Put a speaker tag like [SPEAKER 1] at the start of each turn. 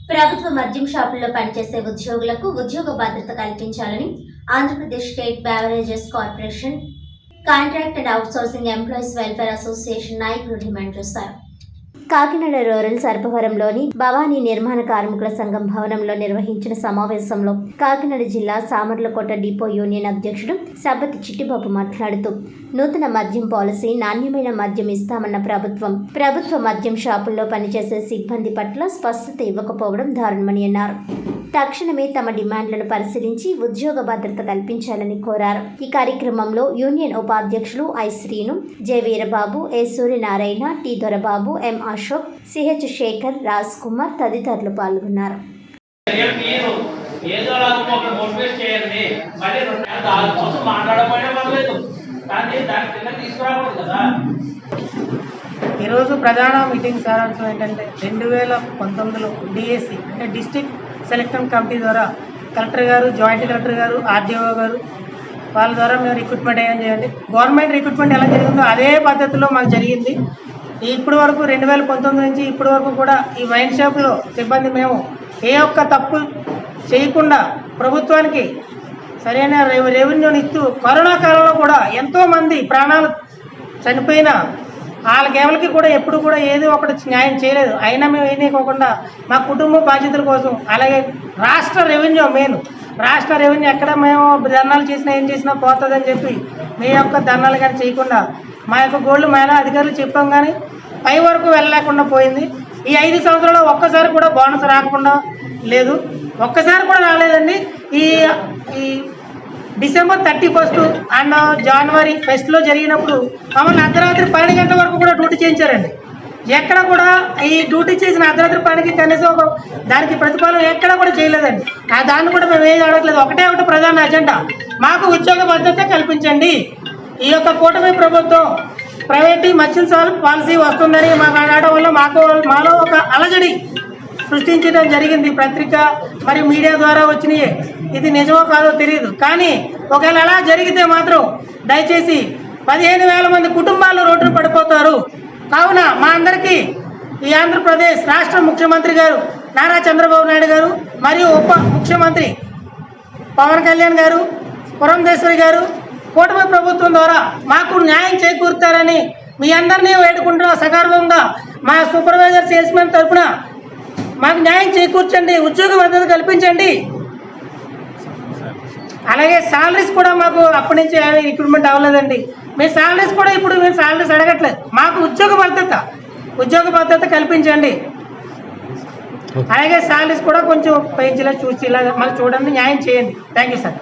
[SPEAKER 1] ప్రభుత్వ మద్యం షాపుల్లో పనిచేసే ఉద్యోగులకు ఉద్యోగ భద్రత కల్పించాలని Andhra Pradesh state beverages corporation contract and outsourcing employees welfare association నాయకులు డిమాండ్ చేశారు. కాకినాడ రూరల్ సర్పవరంలోని భవానీ నిర్మాణ కార్మికుల సంఘం భవనంలో నిర్వహించిన సమావేశంలో కాకినాడ జిల్లా సామర్లకోట డిపో యూనియన్ అధ్యక్షుడు సబ్బతి చిట్టిబాబు మాట్లాడుతూ నూతన మద్యం పాలసీ నాణ్యమైన మద్యం ఇస్తామన్న ప్రభుత్వ మద్యం షాపుల్లో పనిచేసే సిబ్బంది పట్ల స్పష్టత ఇవ్వకపోవడం దారుణమని అన్నారు. తక్షణమే తమ డిమాండ్లను పరిశీలించి ఉద్యోగ భద్రత కల్పించాలని కోరారు. ఈ కార్యక్రమంలో యూనియన్ ఉపాధ్యక్షులు I Srinu, J Veerababu, A Suryanarayana, T Dorababu, M Ashok, CH Sekhar, Raj Kumar తదితరులు పాల్గొన్నారు.
[SPEAKER 2] ఈరోజు ప్రధాన మీటింగ్ సారాంశం ఏంటంటే 2019లో డిఎస్సి అంటే డిస్ట్రిక్ట్ సెలక్షన్ కమిటీ ద్వారా కలెక్టర్ గారు, జాయింట్ కలెక్టర్ గారు, ఆర్డీఓ గారు వాళ్ళ ద్వారా మేము రిక్రూట్మెంట్ అయ్యాం చేయండి. గవర్నమెంట్ రిక్రూట్మెంట్ ఎలా జరిగిందో అదే పద్ధతిలో మాకు జరిగింది. ఇప్పటి వరకు 2019 నుంచి ఇప్పటి వరకు కూడా ఈ వైన్ షాప్లో సిబ్బంది మేము ఏ ఒక్క తప్పు చేయకుండా ప్రభుత్వానికి సరైన రెవెన్యూని ఇస్తూ కరోనా కాలంలో కూడా ఎంతోమంది ప్రాణాలు చనిపోయిన వాళ్ళకి కూడా ఎప్పుడు కూడా ఏదో ఒకటి న్యాయం చేయలేదు. అయినా మేము ఏనేకోకుండా మా కుటుంబ బాధ్యతల కోసం, అలాగే రాష్ట్ర రెవెన్యూ రాష్ట్ర రెవెన్యూ ఎక్కడ మేము ధర్నాలు చేసినా ఏం చేసినా పోతుందని చెప్పి మీ యొక్క ధర్నాలు కానీ చేయకుండా మా యొక్క గోల్డ్ మహిళా అధికారులు చెప్పాం కానీ పై వరకు వెళ్ళలేకుండా పోయింది. ఈ 5 సంవత్సరాల్లో ఒక్కసారి కూడా బోనస్ రాకుండా లేదు, ఒక్కసారి కూడా రాలేదండి. ఈ డిసెంబర్ 31 అండ్ జనవరి ఫెస్ట్లో జరిగినప్పుడు మమ్మల్ని అర్ధరాత్రి 12 గంటల వరకు కూడా డ్యూటీ చేయించారండి. ఎక్కడ కూడా ఈ డ్యూటీ చేసిన అర్ధరాత్రి పనికి కనీసం దానికి ప్రతిఫలం ఎక్కడ కూడా చేయలేదండి. దాన్ని కూడా మేము ఏది అడగలేదు. ఒకటి ప్రధాన అజెండా, మాకు ఉద్యోగ భద్రత కల్పించండి. ఈ యొక్క కూటమి ప్రభుత్వం ప్రైవేట్ మర్చెంట్స్ పాలసీ వస్తుందని మాకు అనడం వల్ల మాలో ఒక అలజడి సృష్టించడం జరిగింది. పత్రిక మరియు మీడియా ద్వారా వచ్చినాయి. ఇది నిజమో కాదో తెలియదు, కానీ ఒకవేళ అలా జరిగితే మాత్రం దయచేసి 15,000 మంది కుటుంబాలు రోడ్డున పడిపోతారు. కావున మా అందరికీ ఈ ఆంధ్రప్రదేశ్ రాష్ట్ర ముఖ్యమంత్రి గారు నారా చంద్రబాబు నాయుడు గారు మరియు ఉప ముఖ్యమంత్రి పవన్ కళ్యాణ్ గారు, పురంధేశ్వరి గారు కూటమి ప్రభుత్వం ద్వారా మాకు న్యాయం చేకూరుతారని మీ అందరినీ వేడుకుంటున్న సగర్వంగా మా సూపర్వైజర్ సేల్స్మెన్ తరఫున మాకు న్యాయం చేకూర్చండి, ఉద్యోగ భద్రత కల్పించండి. అలాగే శాలరీస్ కూడా మాకు అప్పటి నుంచి రిక్రూట్మెంట్ అవ్వలేదండి. మేము శాలరీస్ కూడా ఇప్పుడు మేము శాలరీస్ అడగట్లేదు. మాకు ఉద్యోగ భద్రత కల్పించండి. అలాగే శాలరీస్ కూడా కొంచెం పెంచేలా చూసి ఇలాగ మాకు చూడండి, న్యాయం చేయండి. Thank you sir.